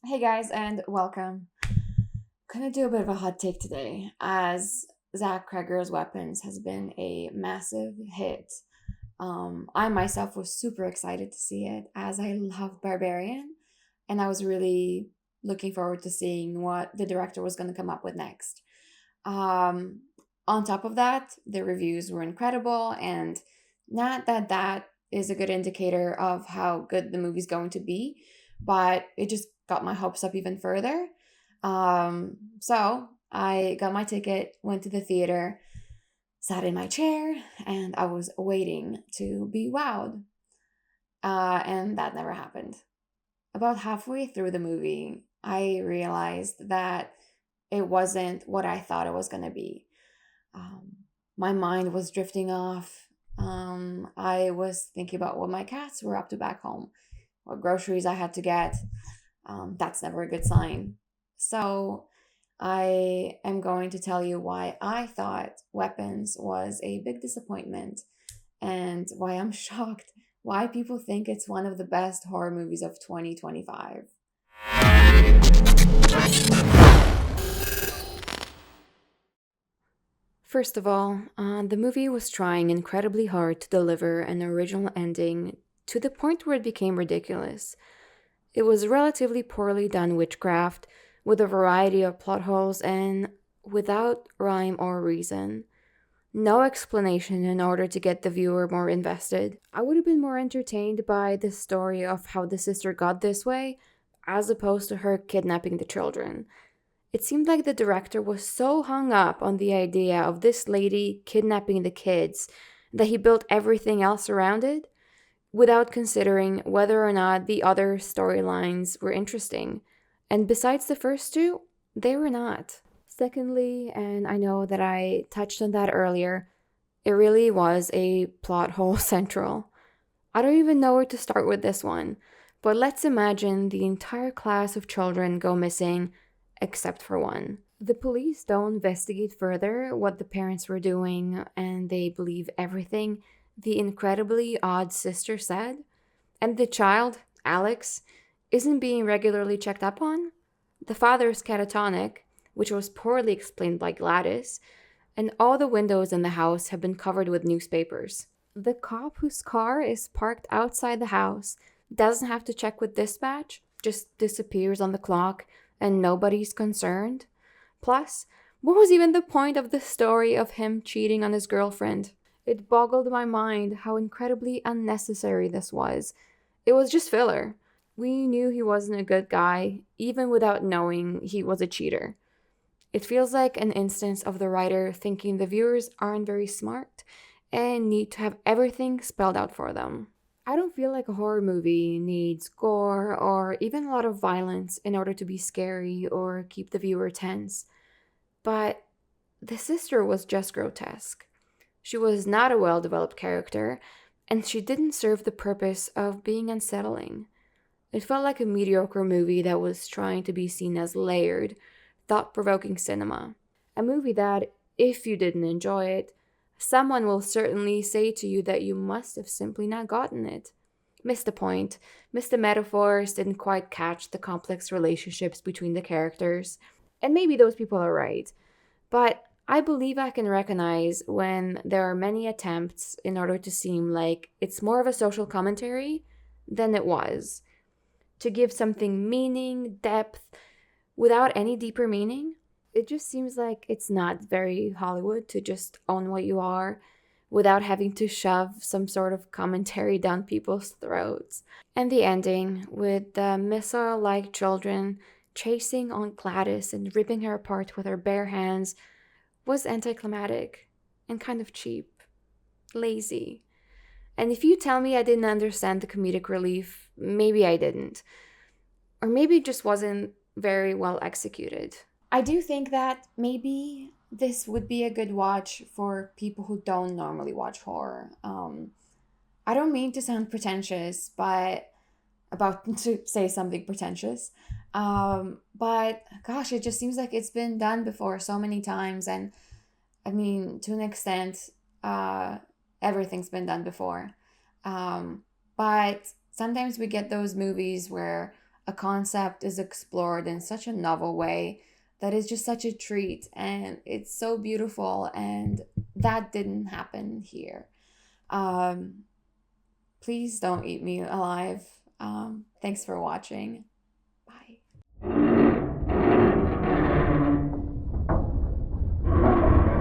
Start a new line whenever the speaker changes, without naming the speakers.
Hey guys, and welcome. Gonna do a bit of a hot take today, as Zack Cregger's Weapons has been a massive hit. I myself was super excited to see it, as I love Barbarian, and I was really looking forward to seeing what the director was gonna come up with next. Um, on top of that, the reviews were incredible, and not that that is a good indicator of how good the movie's going to be, but it just got my hopes up even further. So I got my ticket, went to the theater, sat in my chair, and I was waiting to be wowed. And that never happened. About halfway through the movie, I realized that it wasn't what I thought it was going to be. Um, my mind was drifting off. I was thinking about what my cats were up to back home, what groceries I had to get. That's never a good sign. So, I am going to tell you why I thought Weapons was a big disappointment and why I'm shocked why people think it's one of the best horror movies of 2025. First of all, the movie was trying incredibly hard to deliver an original ending to the point where it became ridiculous. It was relatively poorly done witchcraft, with a variety of plot holes and without rhyme or reason. No explanation in order to get the viewer more invested. I would have been more entertained by the story of how the sister got this way, as opposed to her kidnapping the children. It seemed like the director was so hung up on the idea of this lady kidnapping the kids that he built everything else around it without considering whether or not the other storylines were interesting. And besides the first two, they were not. Secondly, and I know that I touched on that earlier, it really was a plot hole central. I don't even know where to start with this one, but let's imagine the entire class of children go missing except for one. The police don't investigate further what the parents were doing, and they believe everything the incredibly odd sister said. And the child, Alex, isn't being regularly checked up on. The father is catatonic, which was poorly explained by Gladys, and all the windows in the house have been covered with newspapers. The cop whose car is parked outside the house doesn't have to check with dispatch, just disappears on the clock, and nobody's concerned. Plus, what was even the point of the story of him cheating on his girlfriend? It boggled my mind how incredibly unnecessary this was. It was just filler. We knew he wasn't a good guy, even without knowing he was a cheater. It feels like an instance of the writer thinking the viewers aren't very smart and need to have everything spelled out for them. I don't feel like a horror movie needs gore or even a lot of violence in order to be scary or keep the viewer tense. But the sister was just grotesque. She was not a well developed character, and she didn't serve the purpose of being unsettling. It felt like a mediocre movie that was trying to be seen as layered, thought provoking cinema. A movie that, if you didn't enjoy it, someone will certainly say to you that you must have simply not gotten it. Missed the point, missed the metaphors, didn't quite catch the complex relationships between the characters. And maybe those people are right. But I believe I can recognize when there are many attempts in order to seem like it's more of a social commentary than it was. To give something meaning, depth, without any deeper meaning. It just seems like it's not very Hollywood to just own what you are without having to shove some sort of commentary down people's throats. And the ending, with the missile like children chasing on Gladys and ripping her apart with her bare hands, was anticlimactic and kind of cheap, lazy. And if you tell me I didn't understand the comedic relief, maybe I didn't. Or maybe it just wasn't very well executed. I do think that maybe this would be a good watch for people who don't normally watch horror. I don't mean to sound pretentious, but about to say something pretentious. But gosh, it just seems like it's been done before so many times, and I mean, to an extent, uh, everything's been done before. But sometimes we get those movies where a concept is explored in such a novel way that is just such a treat, and it's so beautiful, and that didn't happen here. Um, Please don't eat me alive. Thanks for watching.